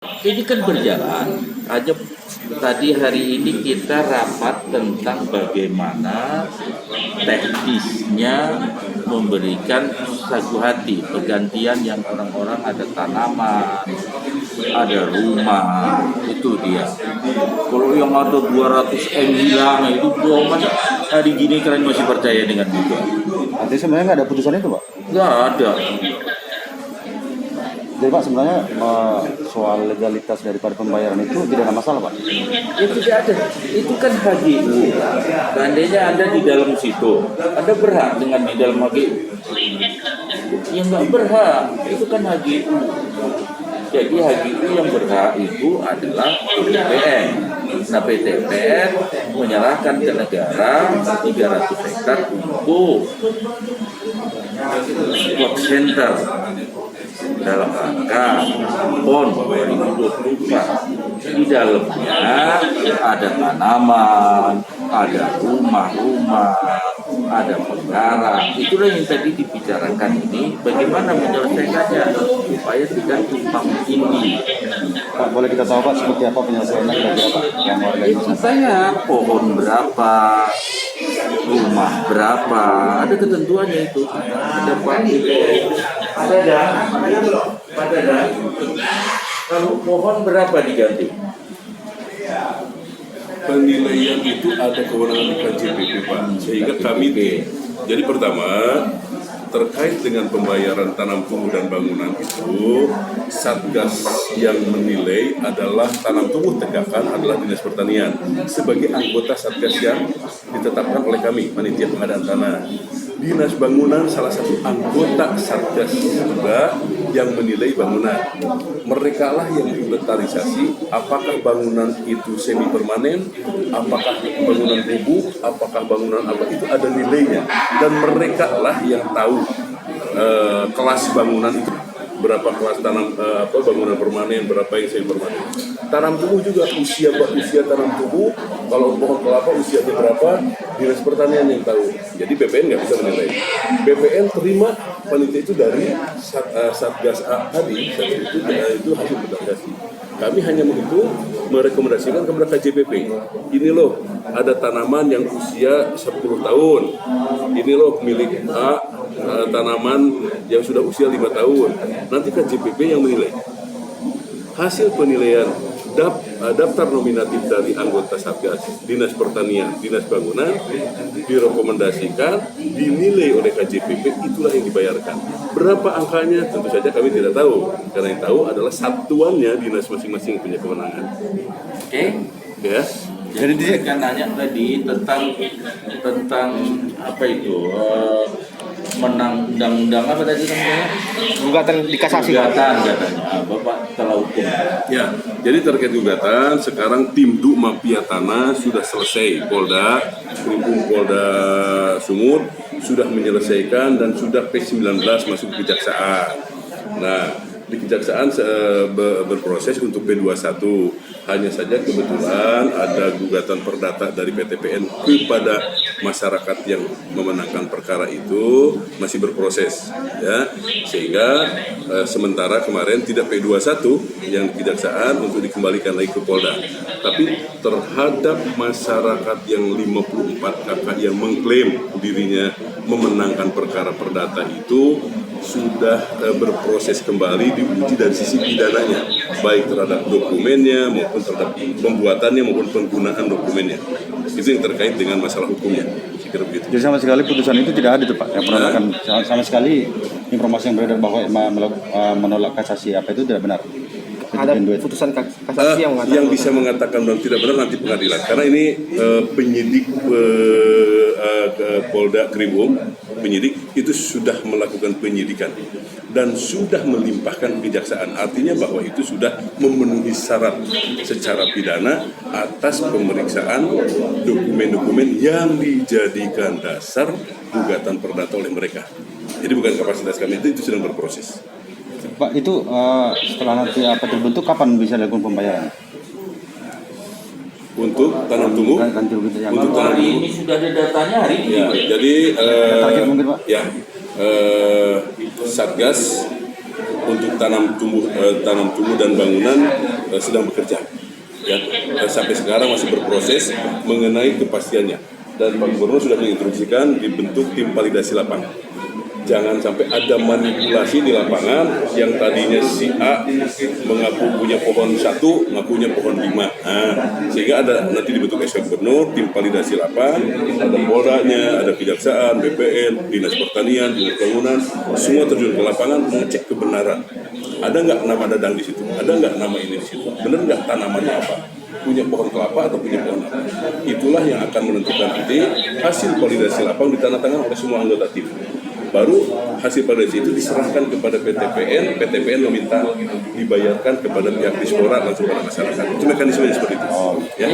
Ini kan berjalan, hanya tadi hari ini kita rapat tentang bagaimana teknisnya memberikan sagu hati, pergantian yang orang-orang ada tanaman, ada rumah, itu dia. Kalau yang ada 200 M hilang, itu bohongan. Hari gini kalian masih percaya dengan itu? Artinya sebenarnya nggak ada putusan itu, Pak? Nggak ada. Jadi Pak, sebenarnya soal legalitas daripada pembayaran itu tidak ada masalah, Pak? Ya tidak ada, itu kan HGU. Seandainya Anda di dalam situ, Anda berhak dengan di dalam HGU. Ya nggak berhak, itu kan HGU. Jadi HGU yang berhak itu adalah PTPN. Nah PTPN menyerahkan ke negara 300 hektar untuk sport center dalam rangka PON 2024. Di dalamnya ada tanaman, ada rumah-rumah, ada penggarap. Itulah yang tadi dibicarakan ini, bagaimana menyelesaikannya supaya tidak tumpang tindih. Pak, boleh kita tahu, Pak, seperti apa penyelesaiannya kira-kira, Pak? Yang warga Itu saya pohon berapa, rumah berapa, ada ketentuannya itu. Ada pada kalau pohon berapa diganti? Penilaian itu ada kewenangan di KJPP, Pak. Sehingga kami, jadi pertama terkait dengan pembayaran tanam tumbuh dan bangunan itu, Satgas yang menilai adalah tanam tumbuh tegakan adalah Dinas Pertanian sebagai anggota Satgas yang ditetapkan oleh kami, panitia pengadaan tanah. Dinas Bangunan salah satu anggota Satgas juga yang menilai bangunan. Mereka lah yang inventarisasi apakah bangunan itu semi permanen, apakah bangunan rubuh, apakah bangunan apa, itu ada nilainya. Dan mereka lah yang tahu kelas bangunan itu, berapa kelas bangunan permanen, berapa yang semi permanen. Tanam tumbuh juga usia tanam tumbuh, kalau pohon kelapa usianya berapa, Dinas Pertanian yang tahu. Jadi BPN nggak bisa menilai. BPN terima panitia itu dari Satgas A tadi, itu hasil rekomendasi. Kami hanya merekomendasikan kepada KJPP. Ini loh, ada tanaman yang usia 10 tahun. Ini loh milik A, tanaman yang sudah usia 5 tahun. Nanti KJPP yang menilai. Hasil penilaian daftar nominatif dari anggota Satgas, Dinas Pertanian, Dinas Bangunan direkomendasikan, dinilai oleh KJPP, itulah yang dibayarkan. Berapa angkanya? Tentu saja kami tidak tahu, karena yang tahu adalah satuannya dinas masing-masing punya kewenangan. Oke? Ya. Jadi dia kan nanya tadi tentang apa itu menang undang-undang apa tadi namanya? Gugatan di kasasi, Pak. Gugatan katanya. Bapak telah hukum. Ya, jadi terkait gugatan, sekarang tim Duk Mafia Tanah sudah selesai. Polda Sumut sudah menyelesaikan dan sudah P19 masuk ke Kejaksaan. Nah, di Kejaksaan berproses untuk P21. Hanya saja kebetulan ada gugatan perdata dari PTPN kepada masyarakat yang memenangkan perkara itu masih berproses, ya. Sehingga sementara kemarin tidak P21 yang Kejaksaan untuk dikembalikan lagi ke Polda. Tapi terhadap masyarakat yang 54 kakak yang mengklaim dirinya memenangkan perkara perdata itu sudah berproses kembali, diuji dari sisi pidananya, baik terhadap dokumennya maupun terhadap pembuatannya maupun penggunaan dokumennya. Itu yang terkait dengan masalah hukumnya. Saya kira begitu. Jadi sama sekali putusan itu tidak ada, Pak. Yang penolakan sama sekali informasi yang beredar bahwa menolak kasasi apa itu tidak benar. Ada putusan kasasi yang bisa mengatakan dan tidak benar nanti pengadilan, karena ini penyidik Polda Krimum, penyidik itu sudah melakukan penyidikan dan sudah melimpahkan kejaksaan. Artinya bahwa itu sudah memenuhi syarat secara pidana atas pemeriksaan dokumen-dokumen yang dijadikan dasar gugatan perdata oleh mereka. Jadi bukan kapasitas kami, itu sedang berproses. Pak, itu setelah nanti apa terbentuk, kapan bisa dilakukan pembayaran? Untuk tanam tumbuh, untuk tanam Hari ini sudah ada datanya hari ini. ya, jadi target mungkin, Pak? ya, Satgas untuk tanam tumbuh dan bangunan sedang bekerja. Ya, sampai sekarang masih berproses mengenai kepastiannya. Dan Pak Gubernur sudah menginstruksikan dibentuk tim validasi lapangan. Jangan sampai ada manipulasi di lapangan yang tadinya si A mengaku punya pohon 1, ngakunya pohon 5. Nah, sehingga ada nanti dibentuk SK Gubernur, tim validasi lapangan, ada Poldanya, ada Kejaksaan, BPN, Dinas Pertanian, Dinas Bangunan, semua terjun ke lapangan mengecek kebenaran. Ada nggak nama Dadang di situ? Ada nggak nama ini di situ? Benar nggak tanamannya apa? Punya pohon kelapa atau punya pohon apa? Itulah yang akan menentukan nanti hasil validasi lapangan ditandatangani oleh semua anggota tim. Baru hasil validasi itu diserahkan kepada PTPN, PTPN meminta dibayarkan kepada pihak Dispora langsung pada masyarakat. Itu mekanismenya seperti itu. Ya.